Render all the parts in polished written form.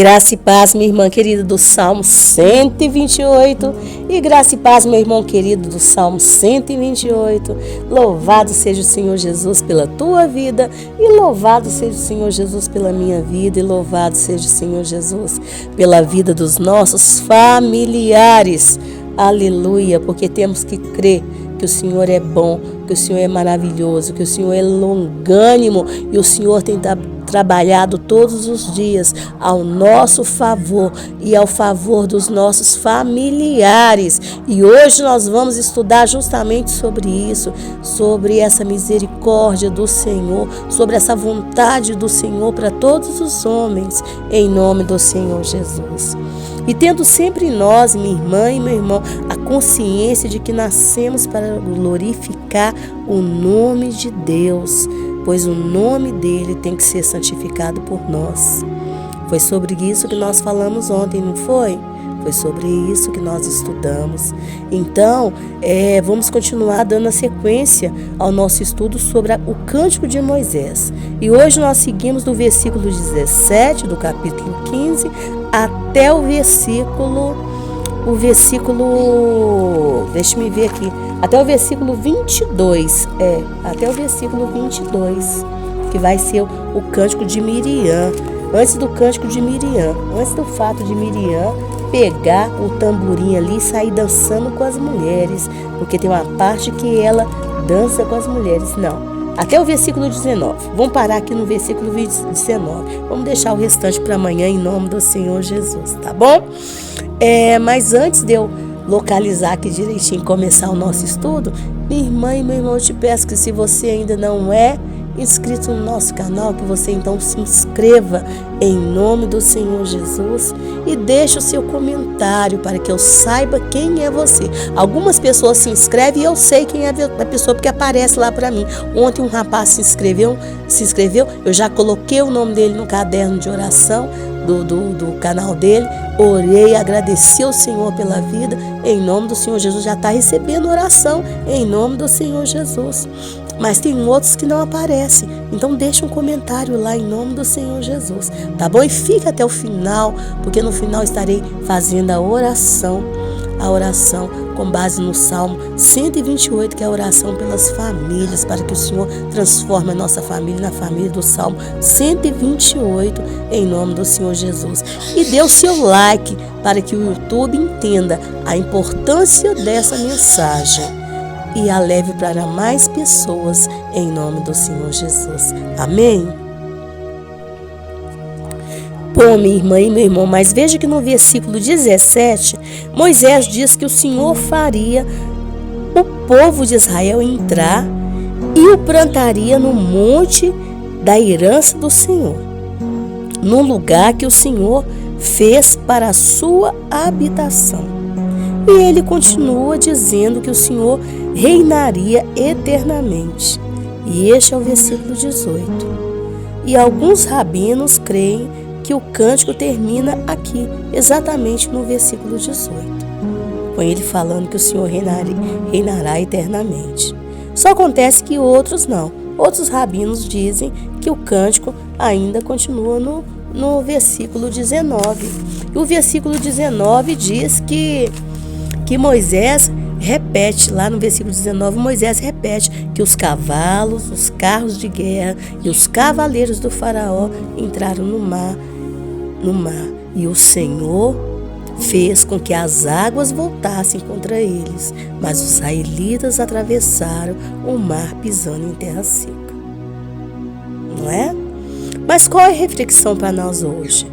Graça e paz, minha irmã querida, do Salmo 128. E graça e paz, meu irmão querido, do Salmo 128. Louvado seja o Senhor Jesus pela tua vida. E louvado seja o Senhor Jesus pela minha vida. E louvado seja o Senhor Jesus pela vida dos nossos familiares. Aleluia, porque temos que crer que o Senhor é bom, que o Senhor é maravilhoso, que o Senhor é longânimo e o Senhor tem trabalhado todos os dias ao nosso favor e ao favor dos nossos familiares. E hoje nós vamos estudar justamente sobre isso, sobre essa misericórdia do Senhor, sobre essa vontade do Senhor para todos os homens, em nome do Senhor Jesus. E tendo sempre nós, minha irmã e meu irmão, a consciência de que nascemos para glorificar o nome de Deus, pois o nome dele tem que ser santificado por nós. Foi sobre isso que nós falamos ontem, não foi? Foi sobre isso que nós estudamos. Então, vamos continuar dando a sequência ao nosso estudo sobre o Cântico de Moisés. E hoje nós seguimos do versículo 17 do capítulo 15 até o versículo, deixa-me ver aqui, até o versículo 22, até o versículo 22, que vai ser o Cântico de Miriam. Antes do Cântico de Miriam, antes do fato de Miriam pegar o tamborim ali e sair dançando com as mulheres, porque tem uma parte que ela dança com as mulheres. Não, até o versículo 19. Vamos parar aqui no versículo 19. Vamos deixar o restante para amanhã em nome do Senhor Jesus, tá bom? Mas antes de eu localizar aqui direitinho e começar o nosso estudo, minha irmã e meu irmão, eu te peço que se você ainda não é inscrito no nosso canal, que você então se inscreva em nome do Senhor Jesus e deixe o seu comentário para que eu saiba quem é você. Algumas pessoas se inscrevem e eu sei quem é a pessoa porque aparece lá para mim. Ontem um rapaz se inscreveu, eu já coloquei o nome dele no caderno de oração do canal dele, orei, agradeci ao Senhor pela vida, em nome do Senhor Jesus, já está recebendo oração em nome do Senhor Jesus. Mas tem outros que não aparecem, então deixa um comentário lá em nome do Senhor Jesus, tá bom? E fica até o final, porque no final estarei fazendo a oração com base no Salmo 128, que é a oração pelas famílias, para que o Senhor transforme a nossa família na família do Salmo 128, em nome do Senhor Jesus. E dê o seu like para que o YouTube entenda a importância dessa mensagem e a leve para mais pessoas, em nome do Senhor Jesus. Amém? Bom, minha irmã e meu irmão, mas veja que no versículo 17, Moisés diz que o Senhor faria o povo de Israel entrar e o plantaria no monte da herança do Senhor, no lugar que o Senhor fez para a sua habitação. E ele continua dizendo que o Senhor reinaria eternamente. E este é o versículo 18. E alguns rabinos creem que o cântico termina aqui, exatamente no versículo 18, com ele falando que o Senhor reinará eternamente. Só acontece que outros não. Outros rabinos dizem que o cântico ainda continua no versículo 19. E o versículo 19 diz que Moisés repete, lá no versículo 19, Moisés repete que os cavalos, os carros de guerra e os cavaleiros do faraó entraram no mar, e o Senhor fez com que as águas voltassem contra eles, mas os israelitas atravessaram o mar pisando em terra seca. Não é? Mas qual é a reflexão para nós hoje?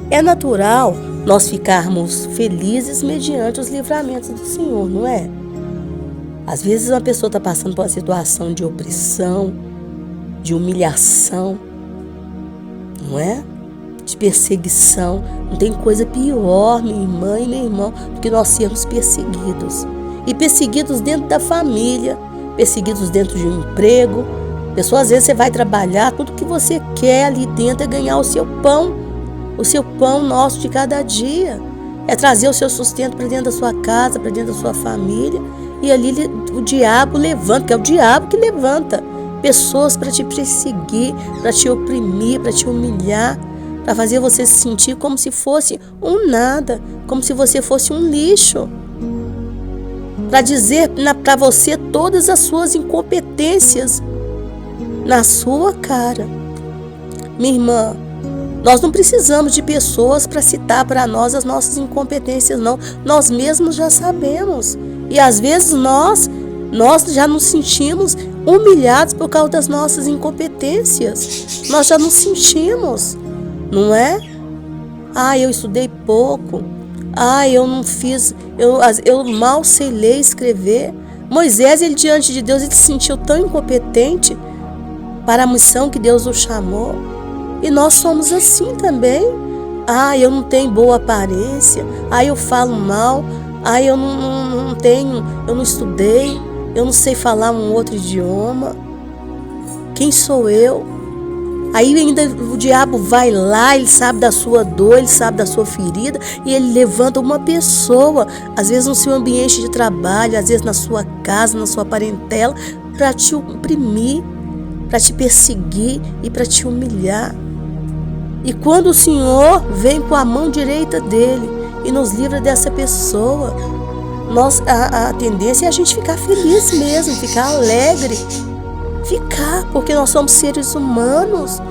É natural nós ficarmos felizes mediante os livramentos do Senhor, não é? Às vezes uma pessoa está passando por uma situação de opressão, de humilhação, não é? De perseguição. Não tem coisa pior, minha irmã e meu irmão, do que nós sermos perseguidos. E perseguidos dentro da família, perseguidos dentro de um emprego. Pessoa, às vezes você vai trabalhar, tudo que você quer ali dentro é ganhar o seu pão nosso de cada dia. É trazer o seu sustento para dentro da sua casa, para dentro da sua família. E ali o diabo levanta, que é o diabo que levanta pessoas para te perseguir, para te oprimir, para te humilhar. para fazer você se sentir como se fosse um nada, como se você fosse um lixo, para dizer para você todas as suas incompetências na sua cara. Minha irmã, nós não precisamos de pessoas para citar para nós as nossas incompetências, não. Nós mesmos já sabemos. E às vezes nós já nos sentimos humilhados por causa das nossas incompetências. Nós já nos sentimos, não é? Eu estudei pouco. Eu não fiz, eu mal sei ler e escrever. Moisés, ele diante de Deus, ele se sentiu tão incompetente para a missão que Deus o chamou. E nós somos assim também. Eu não tenho boa aparência. Eu falo mal. Eu não estudei. Eu não sei falar um outro idioma. Quem sou eu? Aí ainda o diabo vai lá, ele sabe da sua dor, ele sabe da sua ferida, e ele levanta uma pessoa, às vezes no seu ambiente de trabalho, às vezes na sua casa, na sua parentela, para te oprimir, para te perseguir e para te humilhar. E quando o Senhor vem com a mão direita dele e nos livra dessa pessoa, a tendência é a gente ficar feliz mesmo, ficar alegre. Porque nós somos seres humanos.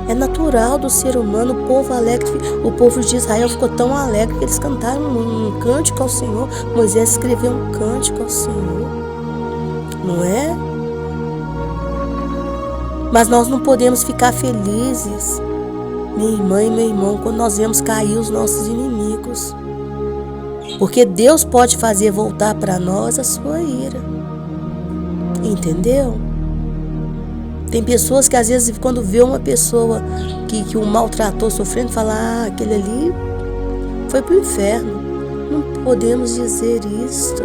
É natural do ser humano, o povo alegre. O povo de Israel ficou tão alegre que eles cantaram um cântico ao Senhor. Moisés escreveu um cântico ao Senhor. Não é? Mas nós não podemos ficar felizes, minha irmã e meu irmão, quando nós vemos cair os nossos inimigos. Porque Deus pode fazer voltar para nós a sua ira. Entendeu? Tem pessoas que às vezes quando vê uma pessoa que o maltratou, sofrendo, fala, aquele ali foi para o inferno. Não podemos dizer isto.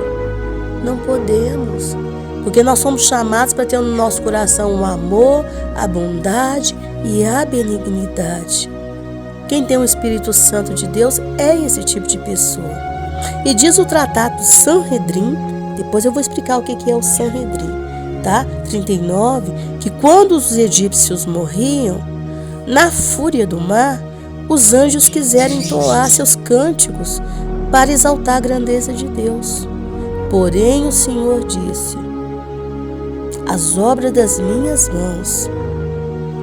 Não podemos. Porque nós somos chamados para ter no nosso coração o amor, a bondade e a benignidade. Quem tem o Espírito Santo de Deus é esse tipo de pessoa. E diz o tratado Sanhedrin, depois eu vou explicar o que é o Sanhedrin, tá? 39, que quando os egípcios morriam, na fúria do mar, os anjos quiseram entoar seus cânticos para exaltar a grandeza de Deus. Porém o Senhor disse, as obras das minhas mãos,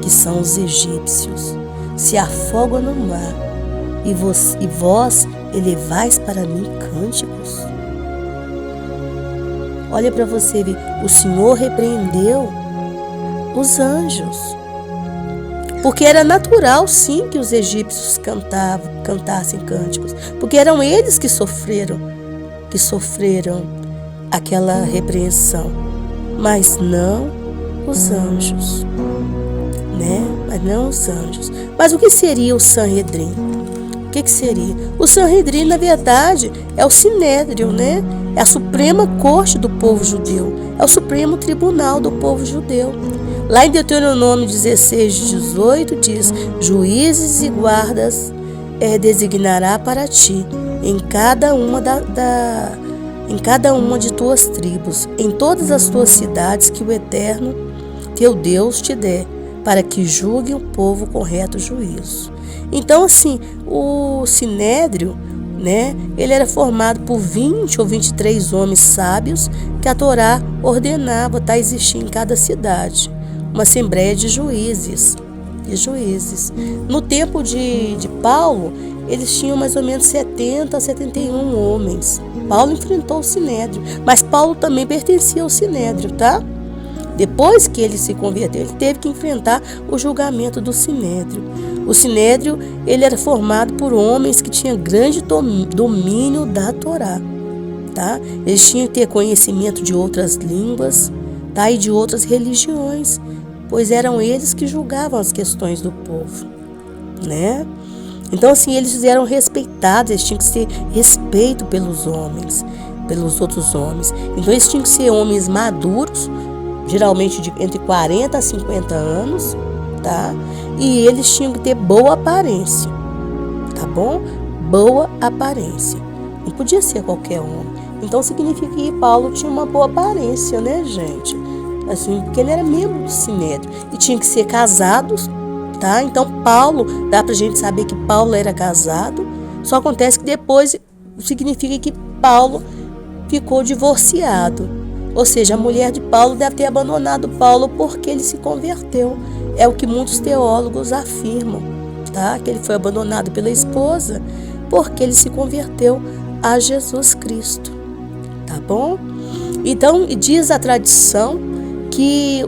que são os egípcios, se afogam no mar, e vós elevais para mim cânticos. Olha para você ver, o Senhor repreendeu os anjos, porque era natural sim que os egípcios cantassem cânticos, porque eram eles que sofreram aquela repreensão, mas não os anjos, né? Mas não os anjos. Mas o que seria o Sanhedrin? O que seria? O Sanhedrin, na verdade, é o Sinédrio, né? É a suprema corte do povo judeu. É o supremo tribunal do povo judeu. Lá em Deuteronômio 16, 18 diz, juízes e guardas designará para ti, em cada uma de tuas tribos, em todas as tuas cidades que o Eterno, teu Deus, te der, para que julgue o povo com reto juízo. Então, assim, o Sinédrio, né, ele era formado por 20 ou 23 homens sábios que a Torá ordenava existir em cada cidade. Uma assembleia de juízes. No tempo de Paulo, eles tinham mais ou menos 70 a 71 homens. Paulo enfrentou o Sinédrio, mas Paulo também pertencia ao Sinédrio, tá? Depois que ele se converteu, ele teve que enfrentar o julgamento do Sinédrio. O Sinédrio, ele era formado por homens que tinham grande domínio da Torá, tá? Eles tinham que ter conhecimento de outras línguas, tá? E de outras religiões, pois eram eles que julgavam as questões do povo, né? Então, assim, eles eram respeitados, eles tinham que ter respeito pelos homens, pelos outros homens. Então, eles tinham que ser homens maduros, geralmente entre 40 a 50 anos, tá? E eles tinham que ter boa aparência, tá bom? Boa aparência. Não podia ser qualquer homem. Então, significa que Paulo tinha uma boa aparência, né, gente? Assim, porque ele era membro do Sinédrio. E tinha que ser casados tá? Então Paulo, dá pra gente saber que Paulo era casado, só acontece que depois significa que Paulo ficou divorciado. Ou seja, a mulher de Paulo deve ter abandonado Paulo porque ele se converteu. É o que muitos teólogos afirmam, tá? Que ele foi abandonado pela esposa porque ele se converteu a Jesus Cristo, tá bom? Então, diz a tradição que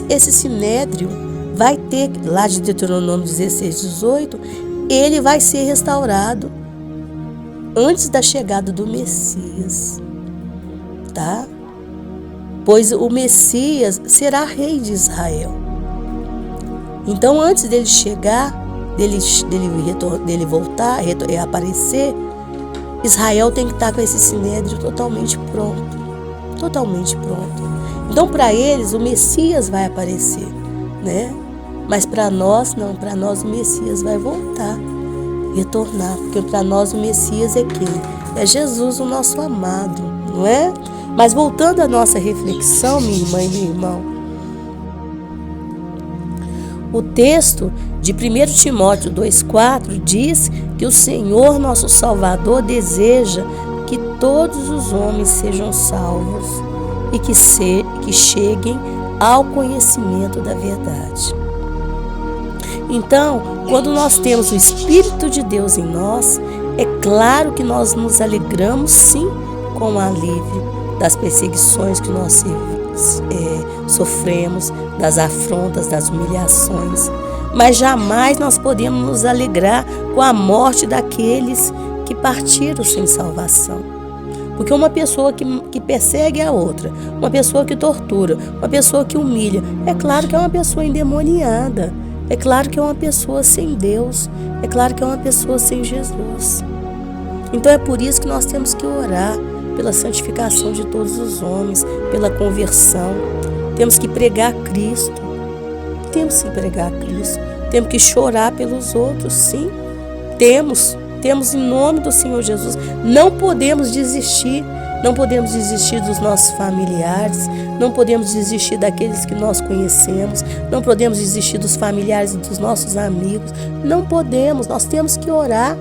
esse sinédrio vai ter, lá de Deuteronômio 16, 18, ele vai ser restaurado antes da chegada do Messias, tá? Pois o Messias será rei de Israel. Então, antes dele chegar, dele voltar, aparecer, Israel tem que estar com esse sinédrio totalmente pronto. Totalmente pronto. Então, para eles, o Messias vai aparecer, né? Mas para nós, não. Para nós, o Messias vai voltar, retornar. Porque para nós, o Messias é quem? É Jesus, o nosso amado, não é? Mas voltando à nossa reflexão, minha irmã e meu irmão, o texto de 1 Timóteo 2,4 diz que o Senhor, nosso Salvador, deseja que todos os homens sejam salvos e que cheguem ao conhecimento da verdade. Então, quando nós temos o Espírito de Deus em nós, é claro que nós nos alegramos sim com o alívio das perseguições que nós sofremos, das afrontas, das humilhações. Mas jamais nós podemos nos alegrar com a morte daqueles que partiram sem salvação. Porque uma pessoa que persegue a outra, uma pessoa que tortura, uma pessoa que humilha, é claro que é uma pessoa endemoniada, é claro que é uma pessoa sem Deus, é claro que é uma pessoa sem Jesus. Então é por isso que nós temos que orar pela santificação de todos os homens, pela conversão. Temos que pregar Cristo. Temos que pregar Cristo. Temos que chorar pelos outros, sim. Temos em nome do Senhor Jesus. Não podemos desistir. Não podemos desistir dos nossos familiares. Não podemos desistir daqueles que nós conhecemos. Não podemos desistir dos familiares e dos nossos amigos. Não podemos. Nós temos que orar.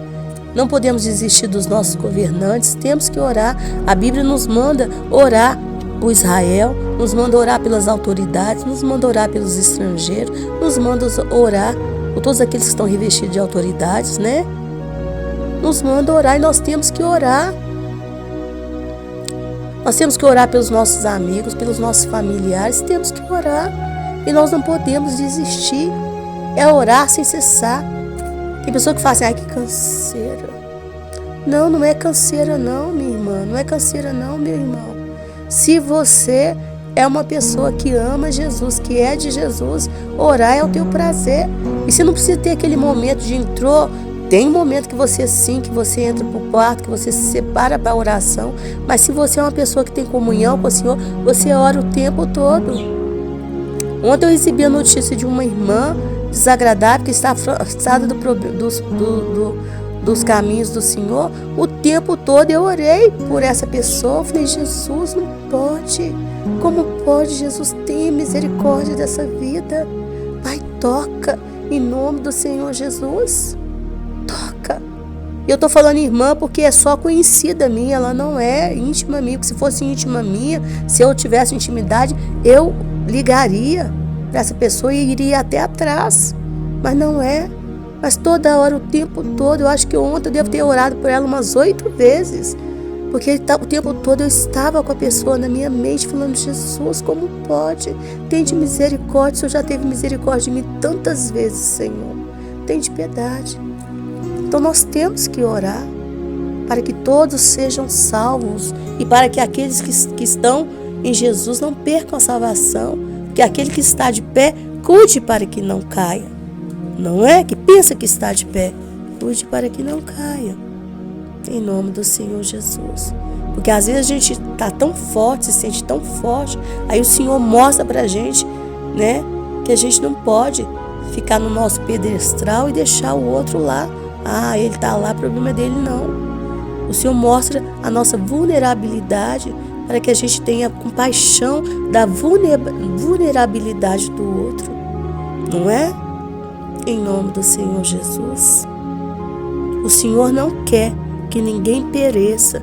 Não podemos desistir dos nossos governantes, temos que orar. A Bíblia nos manda orar por Israel, nos manda orar pelas autoridades, nos manda orar pelos estrangeiros, nos manda orar por todos aqueles que estão revestidos de autoridades, né? Nos manda orar e nós temos que orar. Nós temos que orar pelos nossos amigos, pelos nossos familiares, temos que orar. E nós não podemos desistir, é orar sem cessar. Tem pessoa que fala assim, ai que canseira. Não, não é canseira não, minha irmã. Não é canseira não, meu irmão. Se você é uma pessoa que ama Jesus, que é de Jesus, orar é o teu prazer. E você não precisa ter aquele momento de entrou. Tem momento que você sim, que você entra para o quarto, que você se separa para a oração. Mas se você é uma pessoa que tem comunhão com o Senhor, você ora o tempo todo. Ontem eu recebi a notícia de uma irmã desagradável que está afastada dos caminhos do Senhor. O tempo todo eu orei por essa pessoa. Eu falei, Jesus, não pode. Como pode? Jesus, tenha misericórdia dessa vida. Pai, toca em nome do Senhor Jesus. Toca. Eu estou falando irmã porque é só conhecida minha, ela não é íntima minha. Porque se fosse íntima minha, se eu tivesse intimidade, eu ligaria para essa pessoa e iria até atrás. Mas não é. Mas toda hora, o tempo todo, eu acho que ontem eu devo ter orado por ela umas 8 vezes. Porque o tempo todo eu estava com a pessoa na minha mente falando, Jesus, como pode? Tem de misericórdia, o Senhor já teve misericórdia de mim tantas vezes, Senhor. Tem de piedade. Então nós temos que orar para que todos sejam salvos e para que aqueles que estão em Jesus não percam a salvação. Que aquele que está de pé, cuide para que não caia. Não é? Que pensa que está de pé, cuide para que não caia. Em nome do Senhor Jesus. Porque às vezes a gente está tão forte, se sente tão forte, aí o Senhor mostra para a gente, né, que a gente não pode ficar no nosso pedestral e deixar o outro lá. Ah, ele está lá, problema dele não. O Senhor mostra a nossa vulnerabilidade para que a gente tenha compaixão da vulnerabilidade do outro. Não é? em nome do Senhor Jesus. O Senhor não quer que ninguém pereça.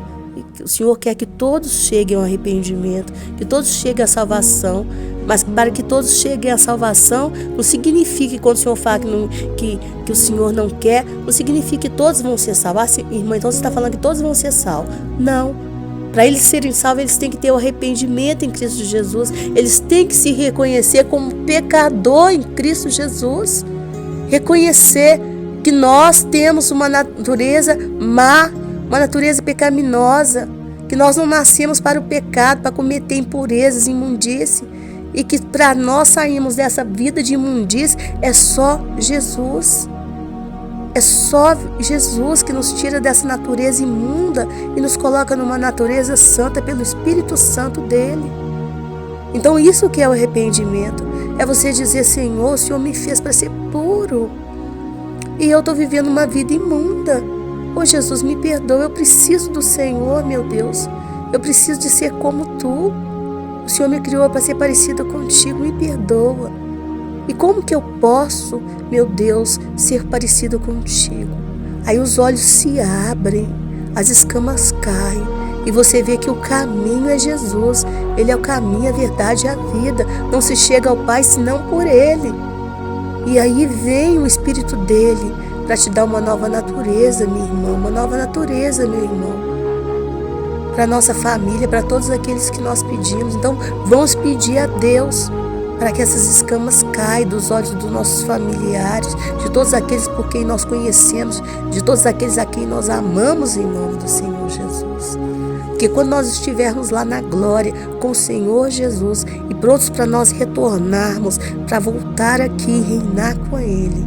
O Senhor quer que todos cheguem ao arrependimento, que todos cheguem à salvação. Mas para que todos cheguem à salvação, não significa que quando o Senhor fala que o Senhor não quer, não significa que todos vão ser salvos. Irmã, então você está falando que todos vão ser salvos. Não. Para eles serem salvos, eles têm que ter o arrependimento em Cristo Jesus. Eles têm que se reconhecer como pecador em Cristo Jesus. Reconhecer que nós temos uma natureza má, uma natureza pecaminosa, que nós não nascemos para o pecado, para cometer impurezas, imundície, e que para nós sairmos dessa vida de imundície é só Jesus. É só Jesus que nos tira dessa natureza imunda e nos coloca numa natureza santa pelo Espírito Santo dele. Então isso que é o arrependimento. É você dizer: Senhor, o Senhor me fez para ser puro e eu estou vivendo uma vida imunda. Oh Jesus, me perdoa, eu preciso do Senhor, meu Deus. Eu preciso de ser como Tu. O Senhor me criou para ser parecida contigo, me perdoa. E como que eu posso, meu Deus, ser parecido contigo? Aí os olhos se abrem, as escamas caem e você vê que o caminho é Jesus. Ele é o caminho, a verdade e a vida. Não se chega ao Pai senão por Ele. E aí vem o Espírito dele para te dar uma nova natureza, minha irmã, uma nova natureza, meu irmão. Para nossa família, para todos aqueles que nós pedimos. Então, vamos pedir a Deus para que essas escamas caiam dos olhos dos nossos familiares, de todos aqueles por quem nós conhecemos, de todos aqueles a quem nós amamos, em nome do Senhor Jesus. Porque quando nós estivermos lá na glória com o Senhor Jesus e prontos para nós retornarmos, para voltar aqui e reinar com Ele,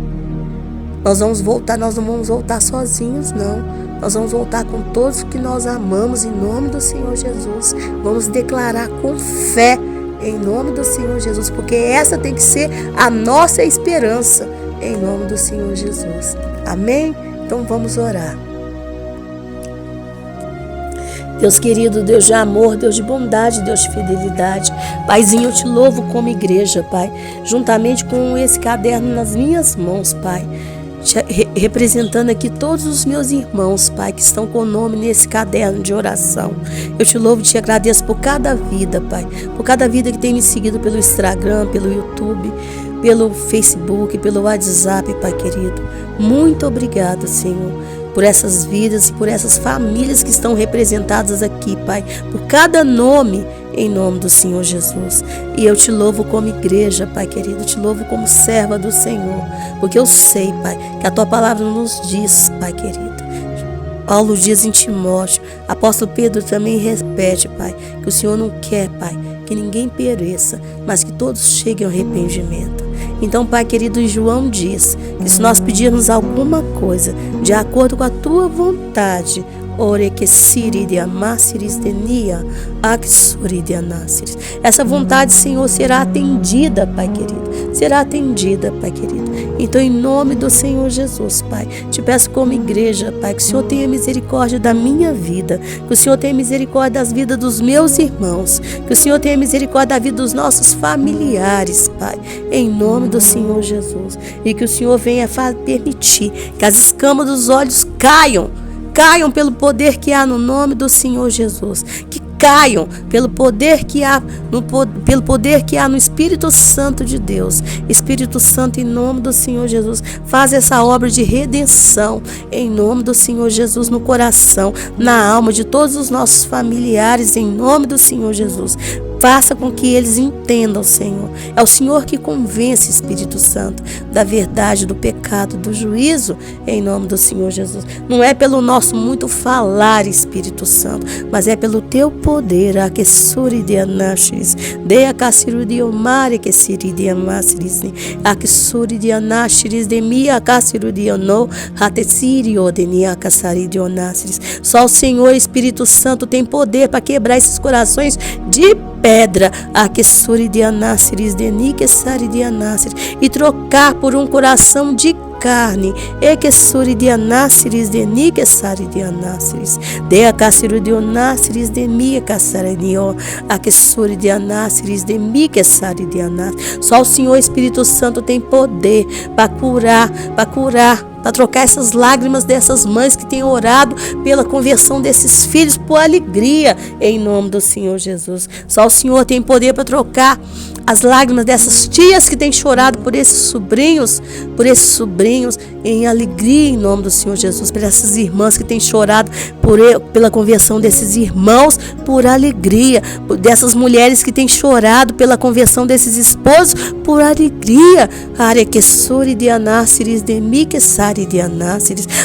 nós vamos voltar, nós não vamos voltar sozinhos, não. Nós vamos voltar com todos que nós amamos, em nome do Senhor Jesus. Vamos declarar com fé, em nome do Senhor Jesus, porque essa tem que ser a nossa esperança, em nome do Senhor Jesus. Amém? Então vamos orar. Deus querido, Deus de amor, Deus de bondade, Deus de fidelidade. Paizinho, eu te louvo como igreja, Pai, juntamente com esse caderno nas minhas mãos, Pai. Representando aqui todos os meus irmãos, Pai, que estão com o nome nesse caderno de oração. Eu te louvo e te agradeço por cada vida, Pai, por cada vida que tem me seguido pelo Instagram, pelo YouTube, pelo Facebook, pelo WhatsApp, Pai querido. Muito obrigado, Senhor, por essas vidas e por essas famílias que estão representadas aqui, Pai, por cada nome, em nome do Senhor Jesus. E eu te louvo como igreja, Pai querido, te louvo como serva do Senhor, porque eu sei, Pai, que a Tua palavra nos diz, Pai querido. Paulo diz em Timóteo, apóstolo Pedro também repete, Pai, que o Senhor não quer, Pai, que ninguém pereça, mas que todos cheguem ao arrependimento. Então, Pai querido, João diz que se nós pedirmos alguma coisa de acordo com a Tua vontade, essa vontade, Senhor, será atendida, Pai querido. Será atendida, Pai querido. Então, em nome do Senhor Jesus, Pai, te peço como igreja, Pai, que o Senhor tenha misericórdia da minha vida, que o Senhor tenha misericórdia das vidas dos meus irmãos, que o Senhor tenha misericórdia da vida dos nossos familiares, Pai, em nome do Senhor Jesus. E que o Senhor venha permitir que as escamas dos olhos caiam pelo poder que há no nome do Senhor Jesus, que caiam pelo poder que há no Espírito Santo de Deus. Espírito Santo, em nome do Senhor Jesus, faz essa obra de redenção, em nome do Senhor Jesus, no coração, na alma de todos os nossos familiares, em nome do Senhor Jesus. Faça com que eles entendam, Senhor. É o Senhor que convence, Espírito Santo, da verdade, do pecado, do juízo, em nome do Senhor Jesus. Não é pelo nosso muito falar, Espírito Santo, mas é pelo Teu poder. Só o Senhor, Espírito Santo, tem poder para quebrar esses corações de pedra, e trocar por um coração de carne, e que suri de anáceres de ni que sari de anáceres, de a cassiru de onáceres de mi que sari de o, a que suri de anáceres de mi que sari de anáceres. Só o Senhor Espírito Santo tem poder para curar, para trocar essas lágrimas dessas mães que têm orado pela conversão desses filhos por alegria, em nome do Senhor Jesus. Só o Senhor tem poder para trocar as lágrimas dessas tias que têm chorado por esses sobrinhos em alegria, em nome do Senhor Jesus. Por essas irmãs que têm chorado pela conversão desses irmãos por alegria, dessas mulheres que têm chorado pela conversão desses esposos por alegria.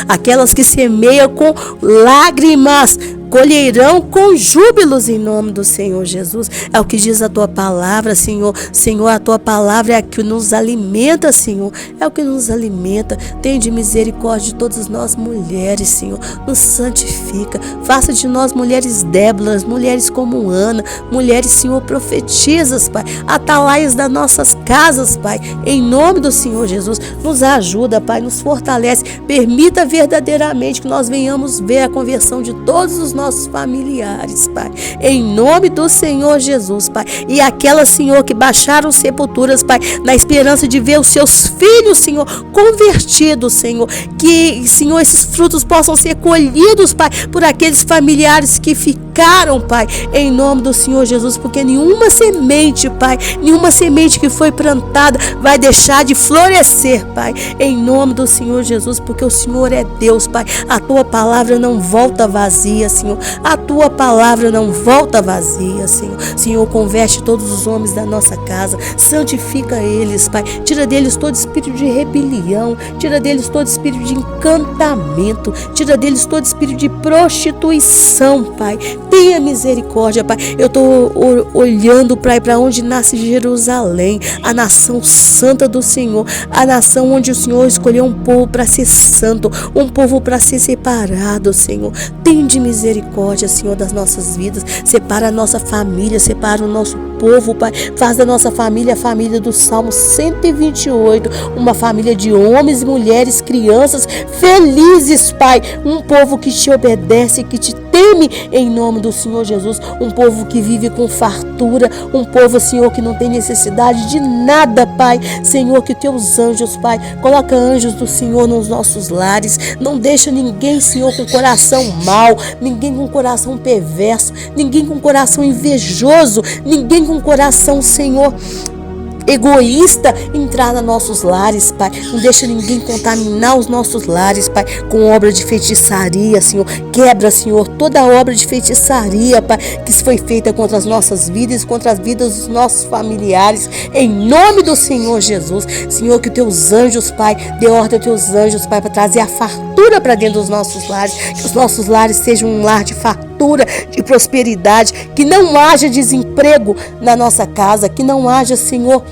Aquelas que semeiam com lágrimas colherão com júbilos, em nome do Senhor Jesus. É o que diz a tua palavra, Senhor. Senhor, a tua palavra é a que nos alimenta, Senhor. É o que nos alimenta. Tende misericórdia de todas nós mulheres, Senhor. Nos santifica. Faça de nós mulheres Déboras, mulheres como Ana, mulheres, Senhor, profetizas, Pai. Atalaias das nossas casas, Pai. Em nome do Senhor Jesus. Nos ajuda, Pai. Nos fortalece. Permita verdadeiramente que nós venhamos ver a conversão de todos os nossos familiares, Pai, em nome do Senhor Jesus, Pai. E aquelas, Senhor, que baixaram sepulturas, Pai, na esperança de ver os seus filhos, Senhor, convertidos, Senhor, que, Senhor, esses frutos possam ser colhidos, Pai, por aqueles familiares que ficaram, Pai, em nome do Senhor Jesus, porque nenhuma semente, Pai, nenhuma semente que foi plantada vai deixar de florescer, Pai, em nome do Senhor Jesus, porque o Senhor é Deus, Pai. A tua palavra não volta vazia, Senhor. A tua palavra não volta vazia, Senhor. Senhor, converte todos os homens da nossa casa, santifica eles, Pai. Tira deles todo espírito de rebelião, tira deles todo espírito de encantamento, tira deles todo espírito de prostituição, Pai. Tenha misericórdia, Pai. Eu estou olhando para onde nasce Jerusalém, a nação santa do Senhor, a nação onde o Senhor escolheu um povo para ser santo, um povo para ser separado, Senhor. Tende misericórdia, Senhor, das nossas vidas. Separa a nossa família, separa o nosso povo, Pai. Faz da nossa família a família do Salmo 128, uma família de homens, mulheres, crianças felizes, Pai. Um povo que te obedece, que te teme, em nome do Senhor Jesus. Um povo que vive com fartura, um povo, Senhor, que não tem necessidade de nada, Pai. Senhor, que teus anjos, Pai, coloca anjos do Senhor nos nossos lares. Não deixa ninguém, Senhor, com coração mau, ninguém com coração perverso, ninguém com coração invejoso, ninguém com coração, Senhor, egoísta entrar nos nossos lares, Pai. Não deixa ninguém contaminar os nossos lares, Pai, com obra de feitiçaria, Senhor. Quebra, Senhor, toda obra de feitiçaria, Pai, que foi feita contra as nossas vidas, contra as vidas dos nossos familiares, em nome do Senhor Jesus. Senhor, que teus anjos, Pai, dê ordem aos teus anjos, Pai, para trazer a fartura para dentro dos nossos lares, que os nossos lares sejam um lar de fartura, de prosperidade, que não haja desemprego na nossa casa, que não haja, Senhor,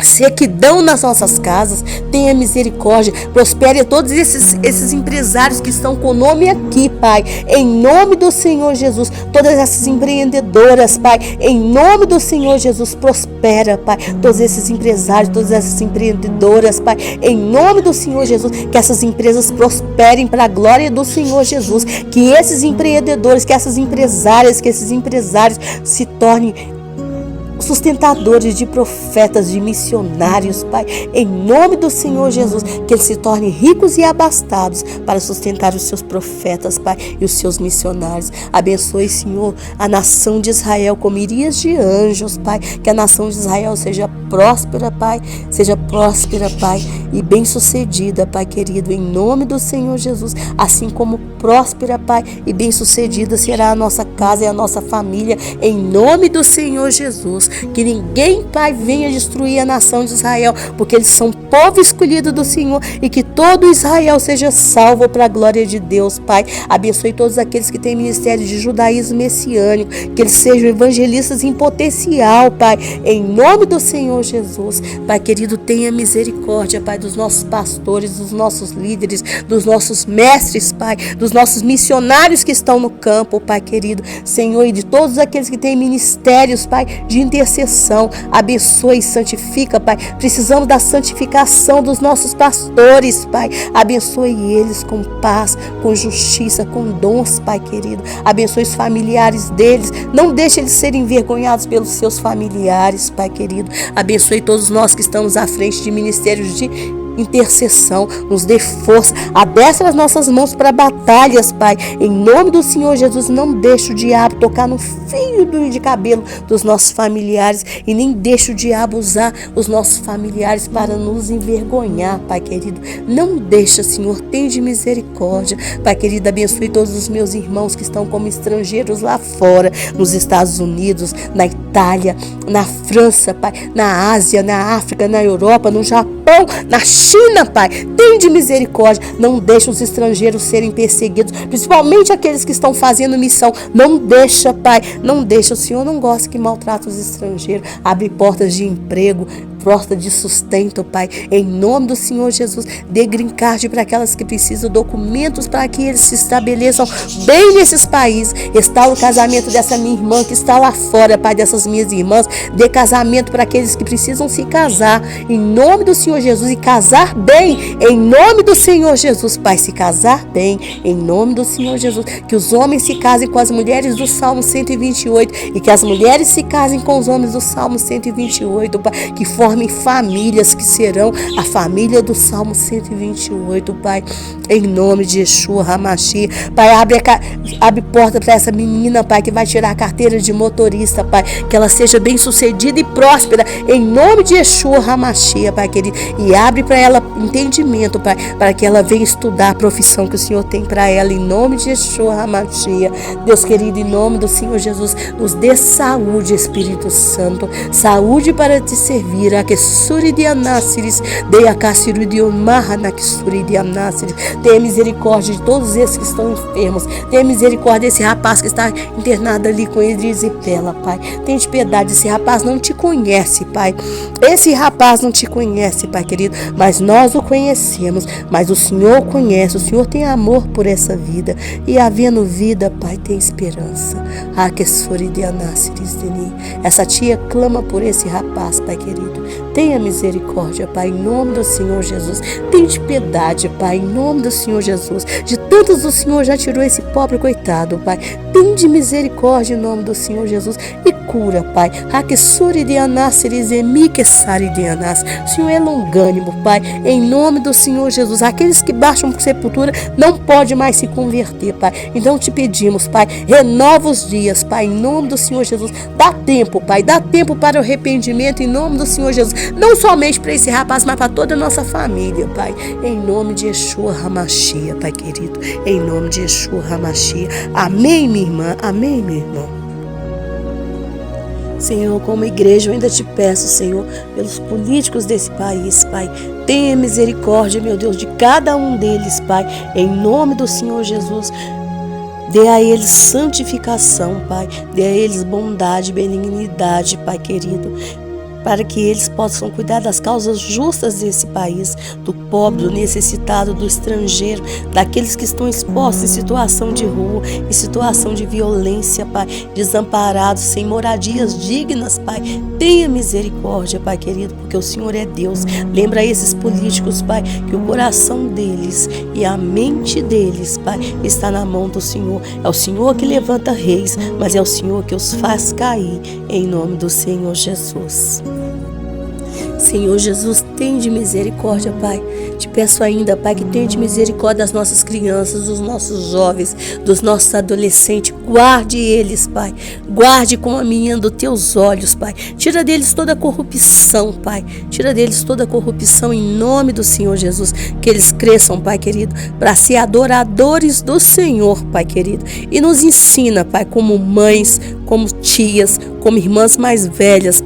sequidão nas nossas casas. Tenha misericórdia, prospere todos esses empresários que estão com o nome aqui, Pai, em nome do Senhor Jesus. Todas essas empreendedoras, Pai, em nome do Senhor Jesus, prospera, Pai, todos esses empresários, todas essas empreendedoras, Pai, em nome do Senhor Jesus, que essas empresas prosperem para a glória do Senhor Jesus, que esses empreendedores, que essas empresárias, que esses empresários se tornem sustentadores de profetas, de missionários, Pai, em nome do Senhor Jesus, que eles se tornem ricos e abastados para sustentar os seus profetas, Pai, e os seus missionários. Abençoe, Senhor, a nação de Israel com miríades de anjos, Pai, que a nação de Israel seja próspera, Pai, e bem sucedida, Pai querido, em nome do Senhor Jesus, assim como próspera, Pai, e bem sucedida será a nossa casa e a nossa família, em nome do Senhor Jesus. Que ninguém, Pai, venha destruir a nação de Israel, porque eles são povo escolhido do Senhor, e que todo Israel seja salvo para a glória de Deus, Pai. Abençoe todos aqueles que têm ministério de judaísmo messiânico, que eles sejam evangelistas em potencial, Pai, em nome do Senhor Jesus. Pai querido, tenha misericórdia, Pai, dos nossos pastores, dos nossos líderes, dos nossos mestres, Pai, dos nossos missionários que estão no campo, Pai querido, Senhor, e de todos aqueles que têm ministérios, Pai, de intercessão intercessão. Abençoe e santifica, Pai. Precisamos da santificação dos nossos pastores, Pai. Abençoe eles com paz, com justiça, com dons, Pai querido. Abençoe os familiares deles. Não deixe eles serem envergonhados pelos seus familiares, Pai querido. Abençoe todos nós que estamos à frente de ministérios de intercessão, nos dê força, adestra as nossas mãos para batalhas, Pai, em nome do Senhor Jesus. Não deixe o diabo tocar no fio de cabelo dos nossos familiares e nem deixe o diabo usar os nossos familiares para nos envergonhar, Pai querido. Não deixa, Senhor, tende misericórdia, Pai querido. Abençoe todos os meus irmãos que estão como estrangeiros lá fora, nos Estados Unidos, na Itália, na França, Pai, na Ásia, na África, na Europa, no Japão, na China, Pai. Tende misericórdia. Não deixa os estrangeiros serem perseguidos, principalmente aqueles que estão fazendo missão. Não deixa, Pai. Não deixa. O Senhor não gosta que maltrata os estrangeiros. Abre portas de emprego, porta de sustento, Pai. Em nome do Senhor Jesus, dê green card para aquelas que precisam, documentos para que eles se estabeleçam bem nesses países. Restaura o casamento dessa minha irmã que está lá fora, Pai, dessas minhas irmãs. Dê casamento para aqueles que precisam se casar, em nome do Senhor Jesus, e casar bem, em nome do Senhor Jesus, Pai. Se casar bem, em nome do Senhor Jesus. Que os homens se casem com as mulheres do Salmo 128 e que as mulheres se casem com os homens do Salmo 128, Pai. Que formem famílias que serão a família do Salmo 128, Pai, em nome de Yeshua HaMashiach. Pai, abre porta para essa menina, Pai, que vai tirar a carteira de motorista, Pai, que ela seja bem sucedida e próspera, em nome de Yeshua HaMashiach, Pai querido, e abre para ela entendimento, Pai, para que ela venha estudar a profissão que o Senhor tem para ela, em nome de Yeshua HaMashiach. Deus querido, em nome do Senhor Jesus, nos dê saúde, Espírito Santo, saúde para te servir. Tenha misericórdia de todos esses que estão enfermos. Tenha misericórdia desse rapaz que está internado ali com erisipela, Pai. Tenha piedade, esse rapaz não te conhece, Pai. Esse rapaz não te conhece, Pai querido, mas nós o conhecemos. Mas o Senhor conhece, o Senhor tem amor por essa vida. E havendo vida, Pai, tem esperança. Essa tia clama por esse rapaz, Pai querido. Tenha misericórdia, Pai, em nome do Senhor Jesus. Tenha piedade, Pai, em nome do Senhor Jesus. De tantos o Senhor já tirou esse pobre coitado, Pai. Tenha misericórdia em nome do Senhor Jesus e cura, Pai. O Senhor é longânimo, Pai, em nome do Senhor Jesus. Aqueles que baixam por sepultura não podem mais se converter, Pai. Então te pedimos, Pai, renova os dias, Pai, em nome do Senhor Jesus. Dá tempo, Pai, dá tempo para o arrependimento em nome do Senhor Jesus. Não somente para esse rapaz, mas para toda a nossa família, Pai. Em nome de Yeshua HaMashiach, Pai querido. Em nome de Yeshua HaMashiach. Amém, minha irmã. Amém, meu irmão. Senhor, como igreja, eu ainda te peço, Senhor, pelos políticos desse país, Pai. Tenha misericórdia, meu Deus, de cada um deles, Pai. Em nome do Senhor Jesus. Dê a eles santificação, Pai. Dê a eles bondade, benignidade, Pai querido, para que eles possam cuidar das causas justas desse país, do pobre, do necessitado, do estrangeiro, daqueles que estão expostos em situação de rua, em situação de violência, Pai, desamparados, sem moradias dignas, Pai. Tenha misericórdia, Pai querido, porque o Senhor é Deus. Lembra esses políticos, Pai, que o coração deles e a mente deles, Pai, está na mão do Senhor. É o Senhor que levanta reis, mas é o Senhor que os faz cair, em nome do Senhor Jesus. Senhor Jesus, tende misericórdia, Pai. Te peço ainda, Pai, que tende misericórdia das nossas crianças, dos nossos jovens, dos nossos adolescentes. Guarde eles, Pai. Guarde com a minha dos teus olhos, Pai. Tira deles toda a corrupção, Pai. Tira deles toda a corrupção em nome do Senhor Jesus. Que eles cresçam, Pai querido, para ser adoradores do Senhor, Pai querido. E nos ensina, Pai, como mães, como tias, como irmãs mais velhas,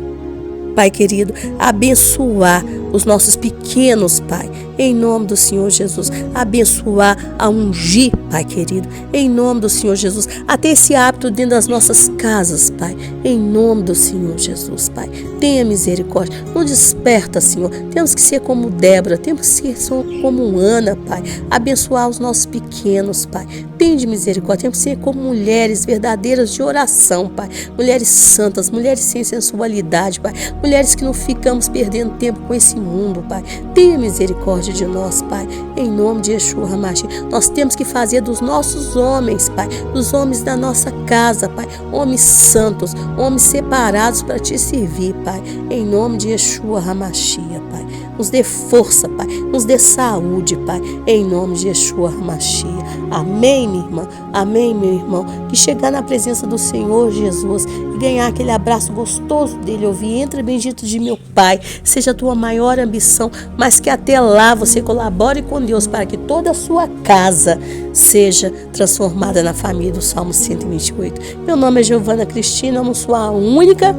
Pai querido, abençoar os nossos pequenos, Pai, em nome do Senhor Jesus, abençoar, a ungir, Pai querido, em nome do Senhor Jesus, até esse hábito dentro das nossas casas, Pai, em nome do Senhor Jesus, Pai, tenha misericórdia, não desperta, Senhor, temos que ser como Débora, temos que ser como Ana, Pai, abençoar os nossos pequenos, Pai, tende misericórdia, temos que ser como mulheres verdadeiras de oração, Pai, mulheres santas, mulheres sem sensualidade, Pai, mulheres que não ficamos perdendo tempo com esse mundo, Pai, tenha misericórdia de nós, Pai, em nome de Yeshua HaMashiach. Nós temos que fazer dos nossos homens, Pai, dos homens da nossa casa, Pai, homens santos, homens separados para te servir, Pai, em nome de Yeshua HaMashiach, Pai, nos dê força, Pai, nos dê saúde, Pai, em nome de Yeshua HaMashiach. Amém, minha irmã, amém, meu irmão, que chegar na presença do Senhor Jesus e ganhar aquele abraço gostoso dele, ouvir, entra bendito de meu Pai, seja a tua maior ambição, mas que até lá você colabore com Deus para que toda a sua casa seja transformada na família do Salmo 128. Meu nome é Giovana Cristina, eu não sou a única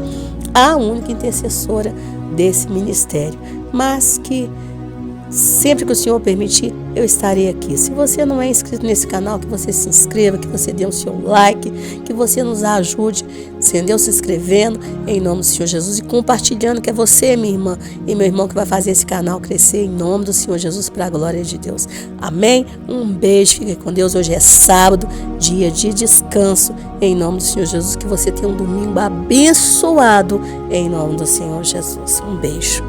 intercessora desse ministério, mas que sempre que o Senhor permitir, eu estarei aqui. Se você não é inscrito nesse canal, que você se inscreva, que você dê o seu like, que você nos ajude, entendeu? Se inscrevendo em nome do Senhor Jesus e compartilhando, que é você, minha irmã e meu irmão, que vai fazer esse canal crescer em nome do Senhor Jesus, para a glória de Deus. Amém? Um beijo, fique com Deus. Hoje é sábado, dia de descanso, em nome do Senhor Jesus. Que você tenha um domingo abençoado, em nome do Senhor Jesus. Um beijo.